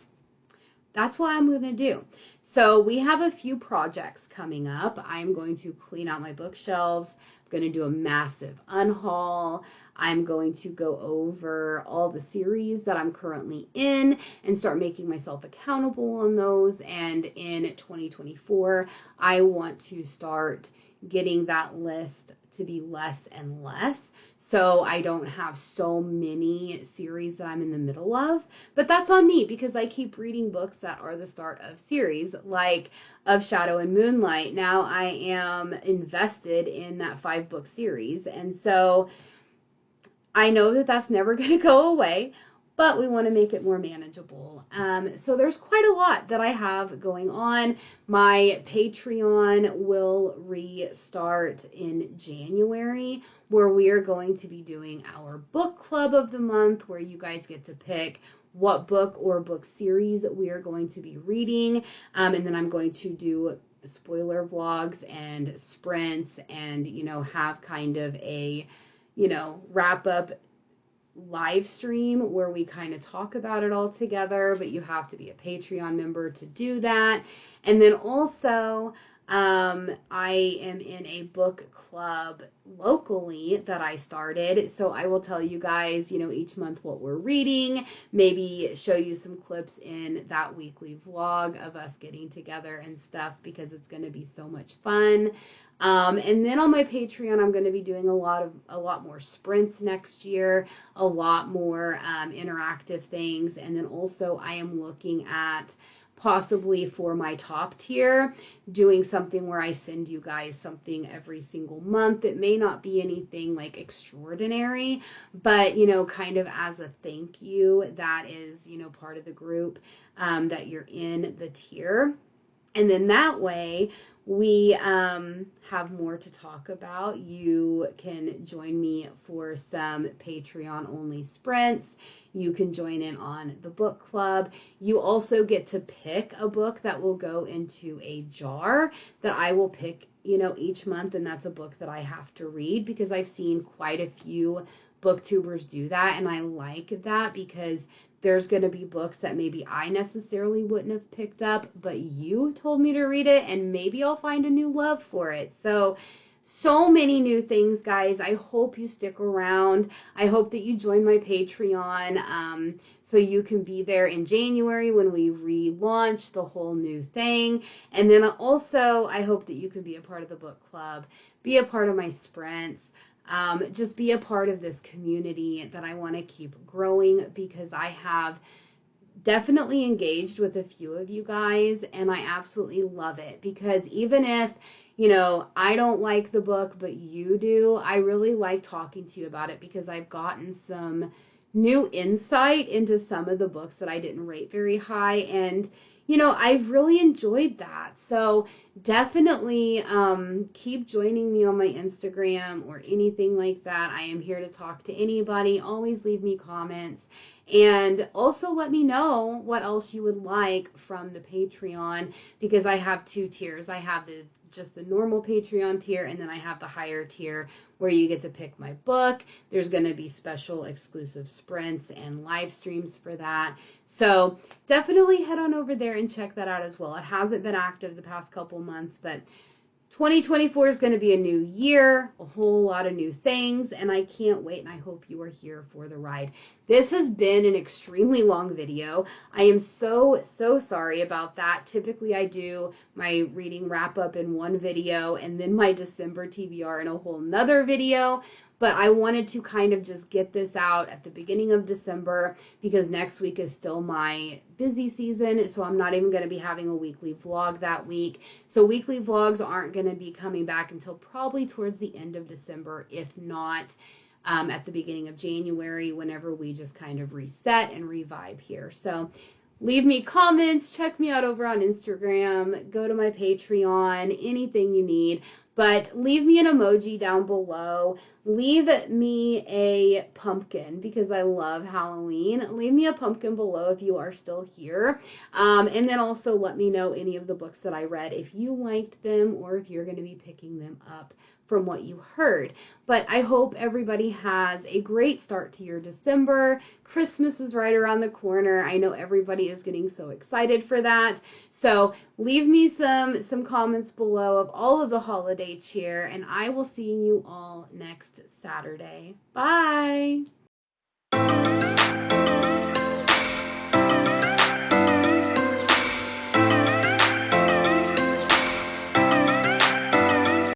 that's what I'm going to do. So we have a few projects coming up. I'm going to clean out my bookshelves. I'm going to do a massive unhaul. I'm going to go over all the series that I'm currently in and start making myself accountable on those. And in 2024, I want to start getting that list to be less and less, so I don't have so many series that I'm in the middle of. But that's on me because I keep reading books that are the start of series, like Of Shadow and Moonlight. Now I am invested in that 5-book series, and so I know that that's never going to go away, but we want to make it more manageable. So there's quite a lot that I have going on. My Patreon will restart in January, where we are going to be doing our book club of the month, where you guys get to pick what book or book series we are going to be reading. And then I'm going to do spoiler vlogs and sprints and, have kind of a, wrap up live stream where we kind of talk about it all together, but you have to be a Patreon member to do that. And then also, I am in a book club locally that I started, so I will tell you guys, each month what we're reading, maybe show you some clips in that weekly vlog of us getting together and stuff, because it's going to be so much fun. And then on my Patreon, I'm going to be doing a lot more sprints next year, a lot more interactive things. And then also I am looking at possibly for my top tier, doing something where I send you guys something every single month. It may not be anything like extraordinary, but, kind of as a thank you, that is, part of the group that you're in the tier. And then that way we have more to talk about. You can join me for some Patreon only sprints. You can join in on the book club. You also get to pick a book that will go into a jar that I will pick, each month. And that's a book that I have to read, because I've seen quite a few booktubers do that. And I like that because there's going to be books that maybe I necessarily wouldn't have picked up, but you told me to read it, and maybe I'll find a new love for it. So many new things, guys. I hope you stick around. I hope that you join my Patreon so you can be there in January when we relaunch the whole new thing. And then also, I hope that you can be a part of the book club, be a part of my sprints. Just be a part of this community that I want to keep growing, because I have definitely engaged with a few of you guys, and I absolutely love it, because even if, I don't like the book, but you do, I really like talking to you about it, because I've gotten some new insight into some of the books that I didn't rate very high, and I've really enjoyed that. So definitely keep joining me on my Instagram or anything like that. I am here to talk to anybody. Always leave me comments. And also let me know what else you would like from the Patreon, because I have two tiers. I have just the normal Patreon tier, and then I have the higher tier where you get to pick my book. There's going to be special exclusive sprints and live streams for that. So definitely head on over there and check that out as well. It hasn't been active the past couple months, but 2024 is going to be a new year, a whole lot of new things, and I can't wait, and I hope you are here for the ride. This has been an extremely long video. I am so sorry about that. Typically, I do my reading wrap up in one video and then my December TBR in a whole nother video. But I wanted to kind of just get this out at the beginning of December, because next week is still my busy season, so I'm not even going to be having a weekly vlog that week. So weekly vlogs aren't going to be coming back until probably towards the end of December, if not at the beginning of January, whenever we just kind of reset and revibe here. So leave me comments, check me out over on Instagram, go to my Patreon, anything you need. But leave me an emoji down below. Leave me a pumpkin, because I love Halloween. Leave me a pumpkin below if you are still here. And then also let me know any of the books that I read, if you liked them or if you're going to be picking them up from what you heard. But I hope everybody has a great start to your December. Christmas is right around the corner. I know everybody is getting so excited for that. So leave me some comments below of all of the holiday cheer, and I will see you all next Saturday. Bye!